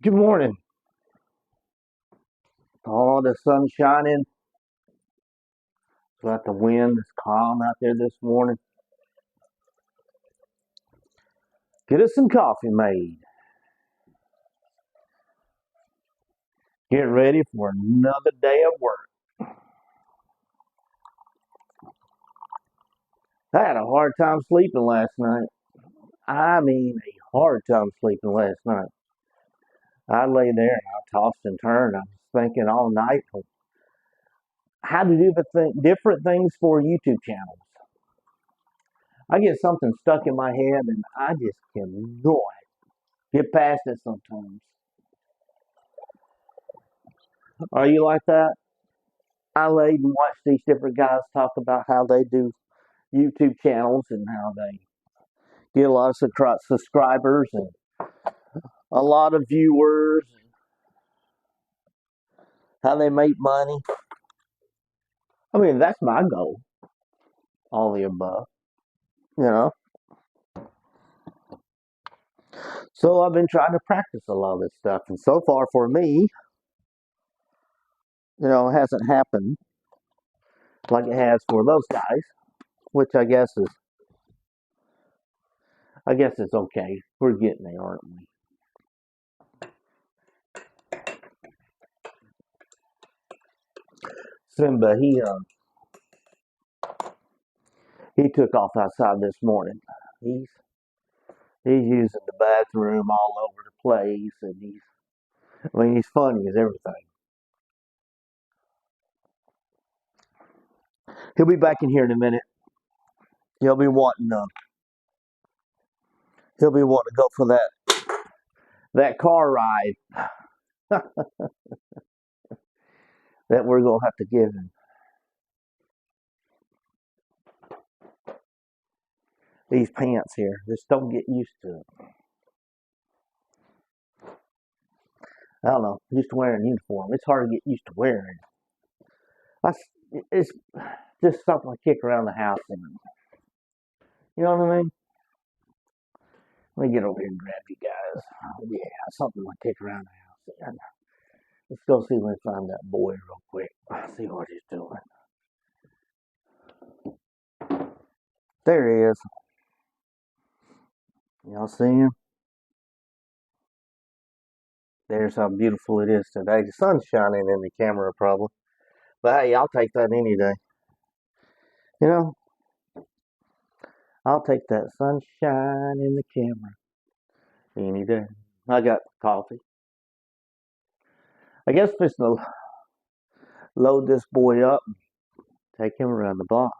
Good morning. Oh, the sun's shining. Got the wind. It's calm out there this morning. Get us some coffee made. Get ready for another day of work. I had a hard time sleeping last night. I mean, a hard time sleeping last night. I lay there and I tossed and turned. I was thinking all night how to do different things for YouTube channels. I get something stuck in my head and I just cannot get past it sometimes. Are you like that? I laid and watched these different guys talk about how they do YouTube channels and how they get a lot of subscribers and a lot of viewers, and how they make money. I mean, that's my goal. All the above, you know. So I've been trying to practice a lot of this stuff, and so far for me, it hasn't happened like it has for those guys, which I guess it's okay. We're getting there, aren't we? Simba, he took off outside this morning. He's he's using the bathroom all over the place, and he's funny as everything. He'll be back in here in a minute. He'll be wanting to he'll be wanting to go for that car ride that we're gonna have to give him. These pants here, just don't get used to it. I don't know, used to wearing a uniform. It's hard to get used to wearing. It's just something I kick around the house and you know what I mean? Let me get over here and grab you guys. Yeah, something I kick around the house. Let's go see if we can find that boy real quick. See what he's doing. There he is. Y'all see him? There's how beautiful it is today. The sun's shining in the camera probably. But hey, I'll take that any day. You know, I'll take that sunshine in the camera any day. I got coffee. I guess just to load this boy up and take him around the block.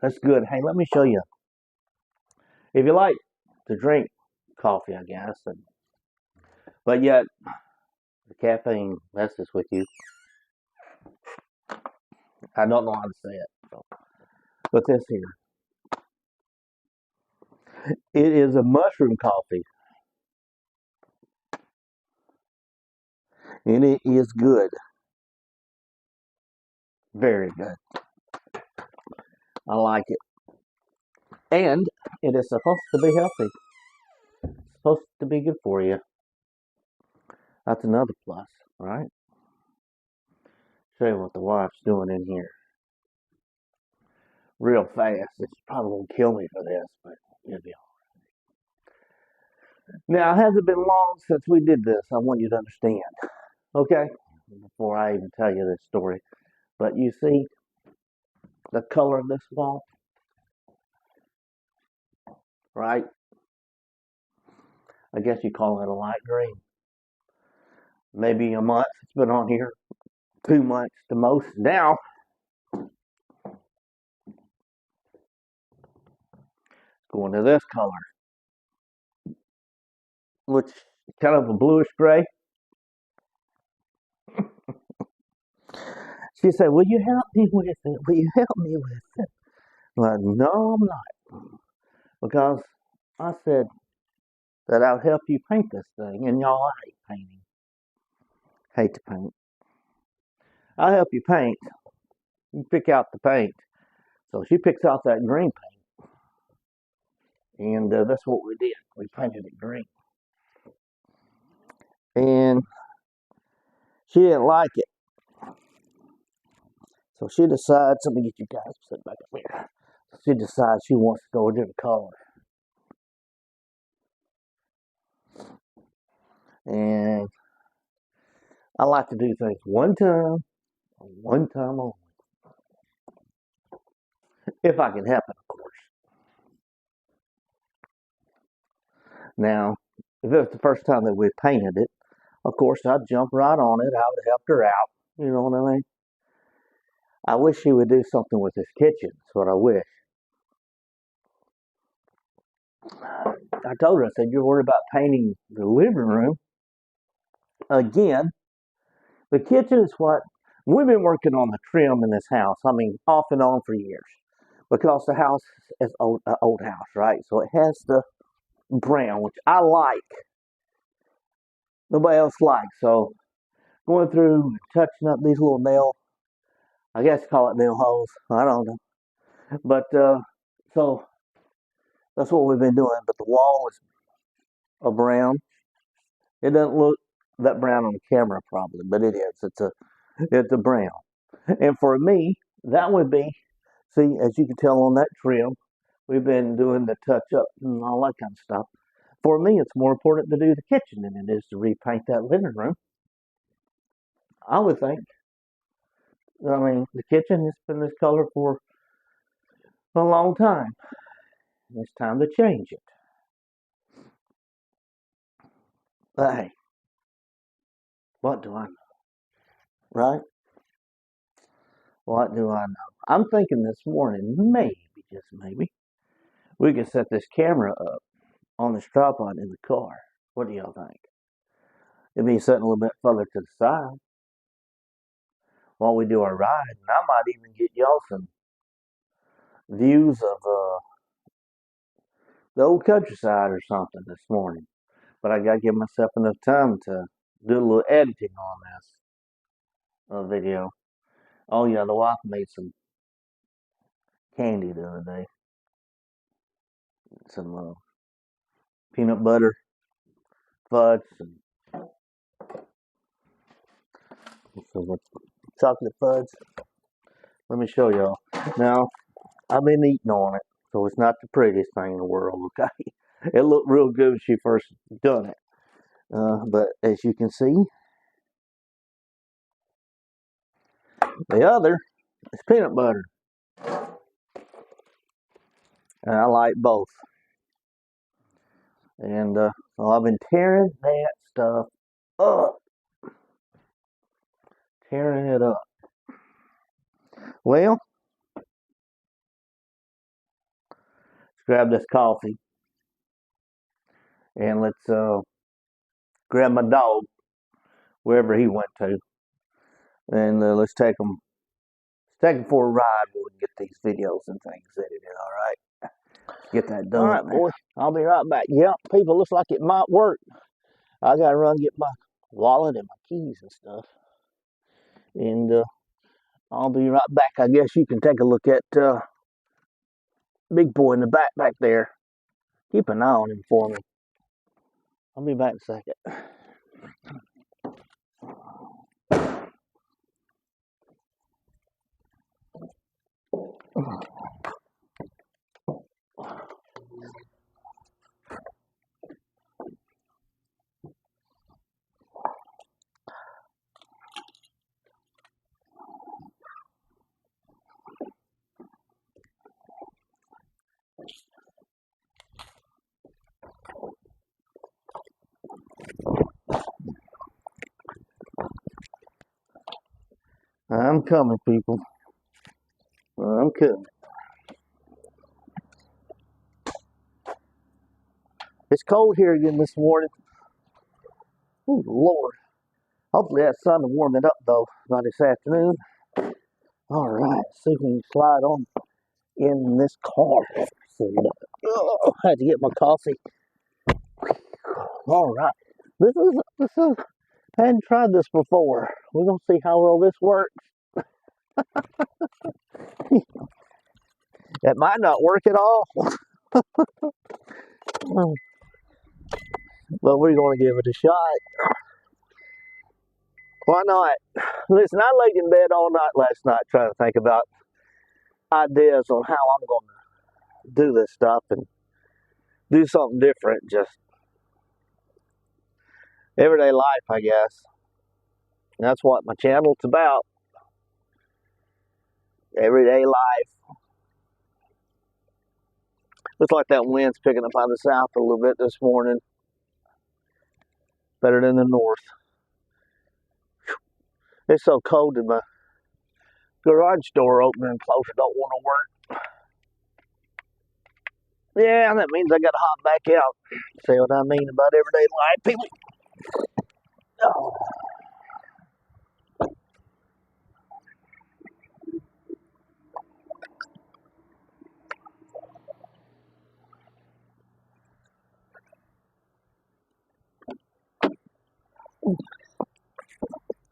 That's good. Hey, let me show you. If you like to drink coffee, I guess, but yet the caffeine messes with you. I don't know how to say it. So. But this here, it is a mushroom coffee, and it is good, very good. I like it, and it is supposed to be healthy. It's supposed to be good for you. That's another plus, right? Show you what the wife's doing in here, real fast. It's probably gonna kill me for this, but it'll be all right. Now, it hasn't been long since we did this. I want you to understand, okay? Before I even tell you this story, but you see the color of this wall, right? I guess you call it a light green. Maybe a month it's been on here, 2 months the most. Now going to this color, which is kind of a bluish gray. She said, "Will you help me with it? Will you help me with it?" I'm like, no, I'm not, because I said that I'll help you paint this thing, and y'all hate painting. Hate to paint. I'll help you paint. You pick out the paint. So she picks out that green paint, and that's what we did. We painted it green. And she didn't like it. So she decides, let me get you guys sit back up here. She decides she wants to go a different color. And I like to do things one time only. If I can help it, of course. Now, if it was the first time that we painted it, of course I'd jump right on it. I would have helped her out. You know what I mean? I wish she would do something with this kitchen. That's what I wish. I told her, I said, you're worried about painting the living room. Again, the kitchen is what we've been working on the trim in this house. I mean, off and on for years. Because the house is an old house, right? So it has the brown, which I like. Nobody else likes. So going through and touching up these little I guess call it nail holes. I don't know. But so that's what we've been doing. But the wall is a brown. It doesn't look that brown on the camera probably, but it is. It's a brown. And for me, that would be, see, as you can tell on that trim, we've been doing the touch up and all that kind of stuff. For me, it's more important to do the kitchen than it is to repaint that living room. I would think. I mean, the kitchen has been this color for a long time. It's time to change it. But hey, what do I know? Right? What do I know? I'm thinking this morning, maybe, just maybe, we could set this camera up on the tripod in the car. What do y'all think? It'd be sitting a little bit further to the side while we do our ride, and I might even get y'all some views of the old countryside or something this morning. But I gotta give myself enough time to do a little editing on this video. Oh yeah, the wife made some candy the other day. Some peanut butter fudge and some chocolate fudge. Let me show y'all. Now, I've been eating on it, so it's not the prettiest thing in the world, okay? It looked real good when she first done it. But as you can see, the other is peanut butter. And I like both. And so I've been tearing that stuff up. Tearing it up. Well, let's grab this coffee. And let's grab my dog, wherever he went to. And let's take him for a ride where we can get these videos and things edited, all right? Get that done. All right, boy. I'll be right back. Yep, people, looks like it might work. I got to run get my wallet and my keys and stuff. And I'll be right back. I guess you can take a look at big boy in the back there. Keep an eye on him for me. I'll be back in a second. I'm coming, people. I'm coming. It's cold here again this morning. Oh, Lord. Hopefully that sun will warm it up, though, by this afternoon. All right, see if we can slide on in this car. Oh, I had to get my coffee. All right. This is, I hadn't tried this before. We're going to see how well this works. It might not work at all. but we're going to give it a shot. Why not? Listen, I laid in bed all night last night trying to think about ideas on how I'm going to do this stuff and do something different. Just everyday life, I guess. That's what my channel's about. Everyday life. Looks like that wind's picking up out of the south a little bit this morning. Better than the north. It's so cold in my garage door opening and closer don't want to work. Yeah, that means I got to hop back out. See what I mean about everyday life, people? Oh.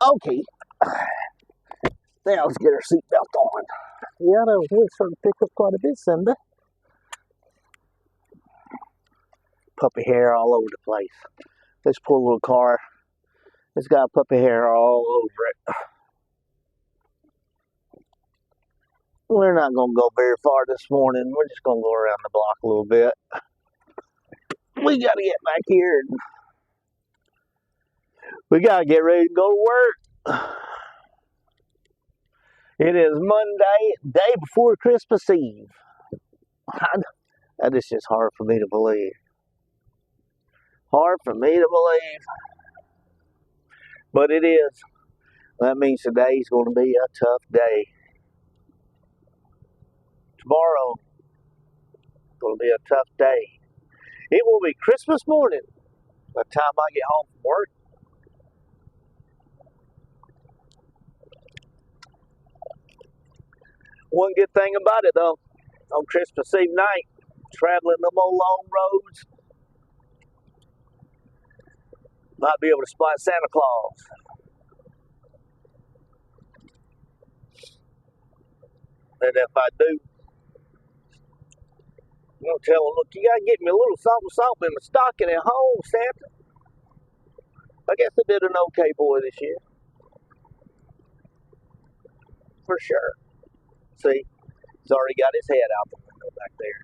Okay, now let's get our seatbelt on. Yeah, that wind starting to pick up quite a bit, Simba. Puppy hair all over the place. This poor little car, it's got puppy hair all over it. We're not going to go very far this morning. We're just going to go around the block a little bit. We got to get back here. We got to get ready to go to work. It is Monday, day before Christmas Eve. That is just hard for me to believe. Hard for me to believe. But it is. That means today's going to be a tough day. Tomorrow is going to be a tough day. It will be Christmas morning by the time I get home from work. One good thing about it, though, on Christmas Eve night, traveling them old long roads, might be able to spot Santa Claus. And if I do, I'm going to tell him, look, you got to get me a little something in the stocking at home, Santa. I guess I did an okay boy this year. For sure. See, he's already got his head out the window back there.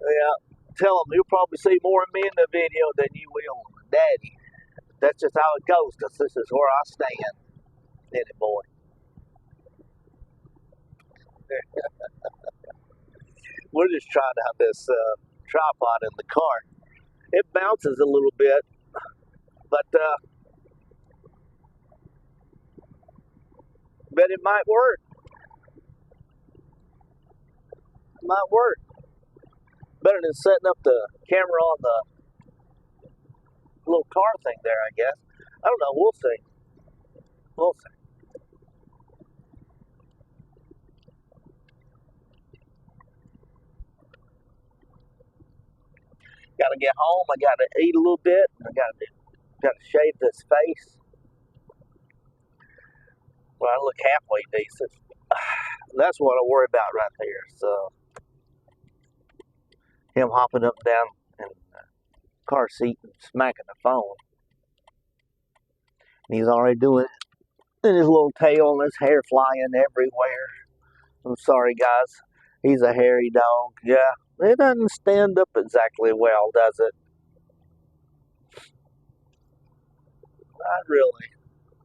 Yeah, tell him you'll probably see more of me in the video than you will of Daddy. That's just how it goes, because this is where I stand. Daddy boy. We're just trying to have this tripod in the car. It bounces a little bit, but it might work. It might work. Better than setting up the camera on the little car thing there, I guess. I don't know. We'll see. We'll see. Got to get home. I got to eat a little bit. I got to shave this face. Well, I look halfway decent. That's what I worry about right there. So him hopping up and down in the car seat and smacking the phone. And he's already doing it. And his little tail and his hair flying everywhere. I'm sorry, guys. He's a hairy dog. Yeah, it doesn't stand up exactly well, does it? Not really.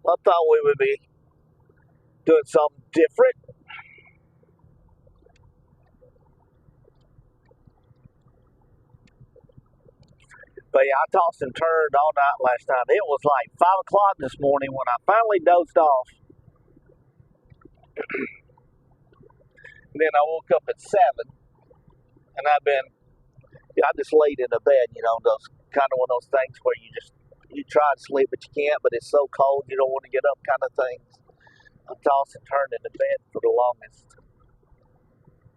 I thought we would be doing something different. But yeah, I tossed and turned all night last night. It was like 5 o'clock this morning when I finally dozed off. And then I woke up at 7. And I just laid in the bed, those kind of one of those things where you try to sleep, but you can't, but it's so cold you don't want to get up kind of things. I tossed and turned in the bed for the longest.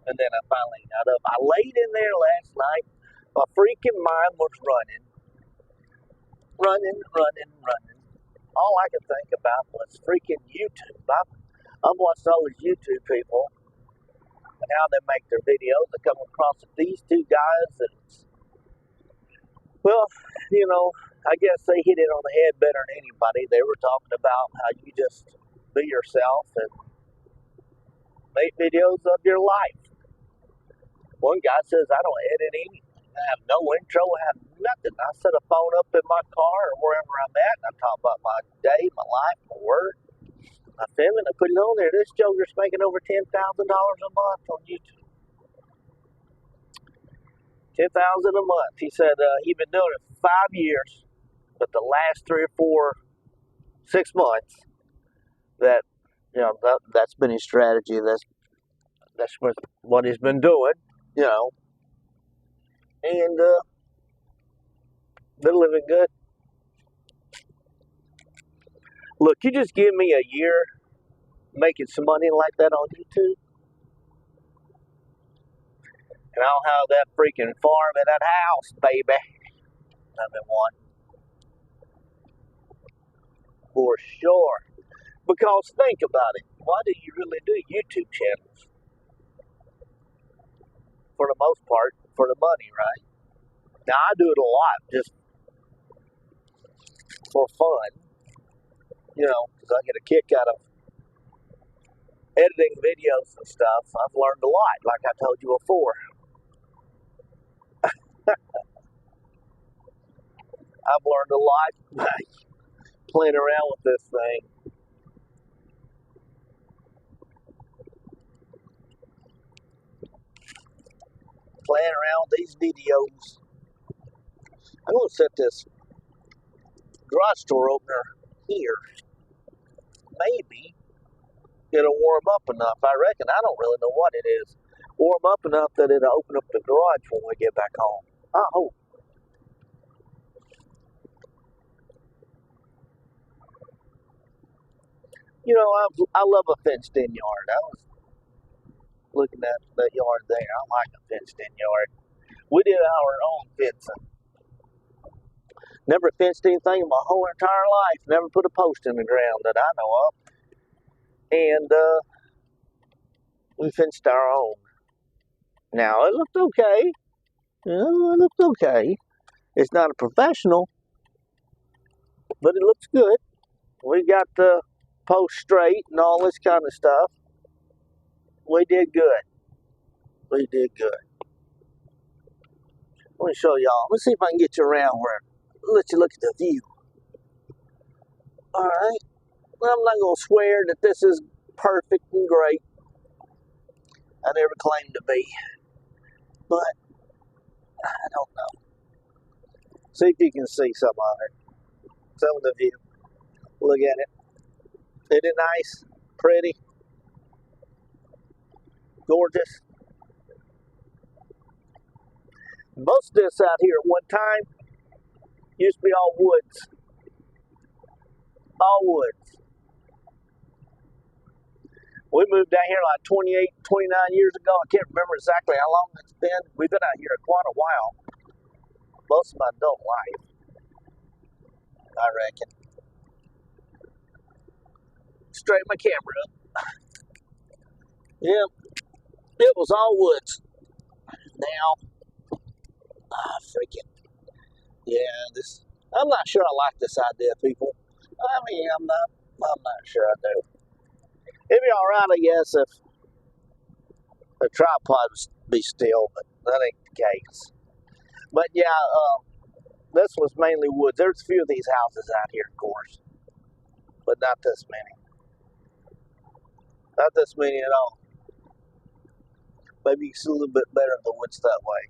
And then I finally got up. I laid in there last night. My freaking mind was running. All I could think about was freaking YouTube. I've watched all these YouTube people and how they make their videos. I come across these two guys that, well, you know, I guess they hit it on the head better than anybody. They were talking about how you just be yourself and make videos of your life. One guy says, I don't edit anything. I have no intro, I have nothing. I set a phone up in my car or wherever I'm at, and I talk about my day, my life, my work. I film it, I put it on there. This joker's making over $10,000 a month on YouTube. $10,000 a month. He said he'd been doing it for 5 years, but the last 3 or 4, 6 months, that that's been his strategy. That's what he's been doing, and they're living good. Look, you just give me a year making some money like that on YouTube, and I'll have that freaking farm and that house, baby. I've been wanting for sure. Because think about it, why do you really do YouTube channels? For the most part, for the money, right? Now I do it a lot just for fun, because I get a kick out of editing videos and stuff. I've learned a lot, like I told you before. I've learned a lot playing around with this thing. Playing around with these videos. I'm going to set this garage door opener here. Maybe it'll warm up enough. I reckon. I don't really know what it is. Warm up enough that it'll open up the garage when we get back home. I hope. I love a fenced-in yard. I was looking at that yard there. I like a fenced-in yard. We did our own fencing. Never fenced anything in my whole entire life. Never put a post in the ground that I know of. And we fenced our own. Now, it looked okay. It looked okay. It's not a professional, but it looks good. We got the post straight and all this kind of stuff. We did good. We did good. Let me show y'all. Let's see if I can get you around where let you look at the view. Alright. Well, I'm not going to swear that this is perfect and great. I never claimed to be. But, I don't know. See if you can see some of it. Some of the view. Look at it. Isn't it nice? Pretty? Gorgeous? Most of this out here at one time used to be all woods. All woods. We moved down here like 28, 29 years ago. I can't remember exactly how long it's been. We've been out here quite a while. Most of my adult life, I reckon. Straighten my camera up. Yeah, it was all woods. Now, freaking, I'm not sure I like this idea, people. I mean, I'm not sure I do. It'd be alright, I guess, if the tripod would be still, but that ain't the case. But yeah, this was mainly woods. There's a few of these houses out here, of course, but not this many. Not this many at all. Maybe you can see a little bit better of the woods that way.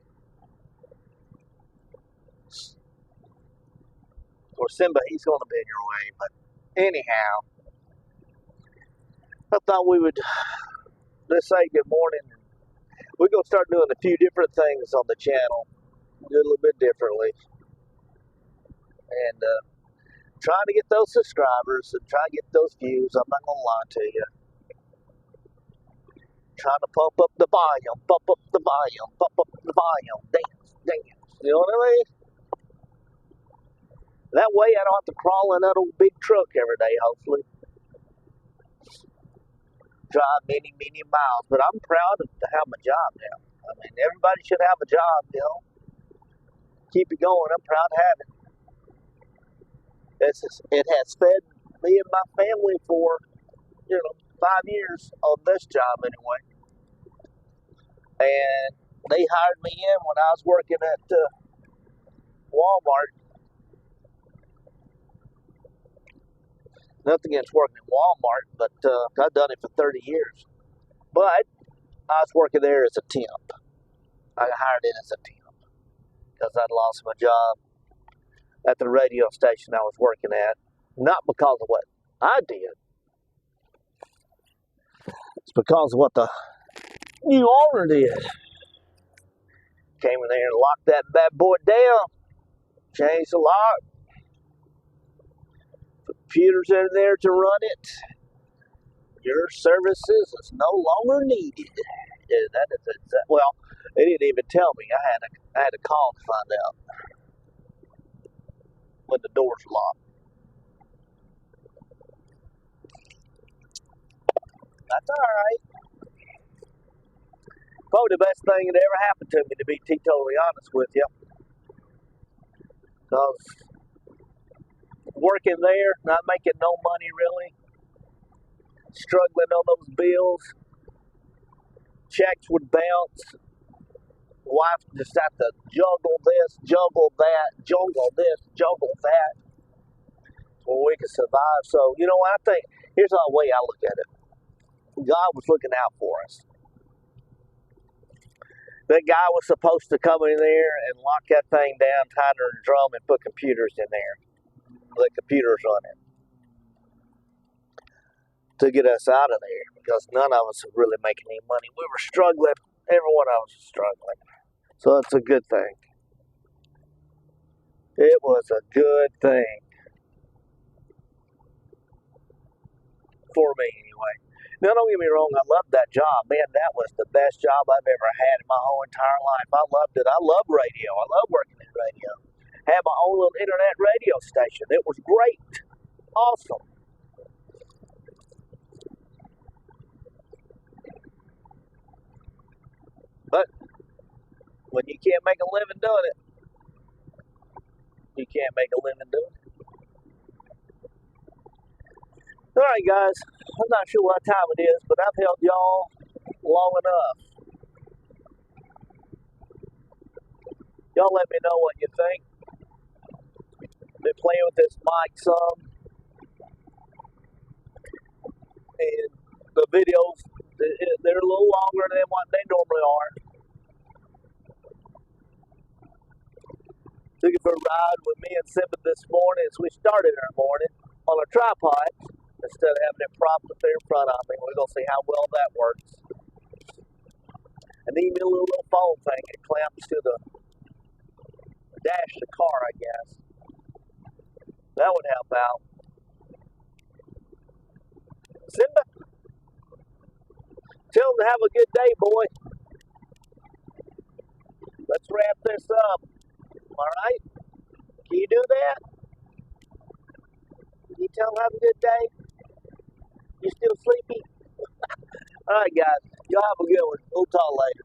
Of course, Simba, he's going to be in your way, but anyhow, I thought we would just say good morning. We're going to start doing a few different things on the channel, do a little bit differently, and trying to get those subscribers and try to get those views. I'm not going to lie to you. Trying to pump up the volume, pump up the volume, pump up the volume, dance, dance. You know what I mean? That way I don't have to crawl in that old big truck every day, hopefully. drive many, many miles. But I'm proud to have my job now. I mean, everybody should have a job, you know. Keep it going. I'm proud to have it. It has fed me and my family for, 5 years on this job anyway. And they hired me in when I was working at Walmart. Nothing against working at Walmart, but I've done it for 30 years. But I was working there as a temp. I got hired in as a temp because I'd lost my job at the radio station I was working at. Not because of what I did. It's because of what the new owner did. Came in there and locked that bad boy down. Changed the lock. Put computers in there to run it. Your services is no longer needed. Yeah, that is exactly. Well, they didn't even tell me. I had to call to find out when the doors were locked. That's all right. Probably the best thing that ever happened to me, to be totally honest with you. Because working there, not making no money really, struggling on those bills, checks would bounce. Wife just had to juggle this, juggle that, juggle this, juggle that, so we could survive. So, you know what I think? Here's the way I look at it. God was looking out for us. That guy was supposed to come in there and lock that thing down, tie it in a drum, and put computers in there. Let computers run it to get us out of there, because none of us were really making any money. We were struggling. Everyone else was struggling. So it's a good thing. It was a good thing. For me, anyway. Now, don't get me wrong, I loved that job. Man, that was the best job I've ever had in my whole entire life. I loved it. I love radio. I love working in radio. Had my own little internet radio station. It was great. Awesome. But when you can't make a living doing it, you can't make a living doing it. All right, guys. I'm not sure what time it is, but I've held y'all long enough. Y'all let me know what you think. Been playing with this mic some, and the videos, they're a little longer than what they normally are. Took it for a ride with me and Simba this morning as we started our morning on a tripod instead of having it propped up there in front of me. We're going to see how well that works. And even a little phone thing, it clamps to the dash of the car, I guess. That would help out. Simba, tell them to have a good day, boy. Let's wrap this up. All right? Can you do that? Can you tell them to have a good day? You still sleepy? All right, guys. Y'all have a good one. We'll talk later.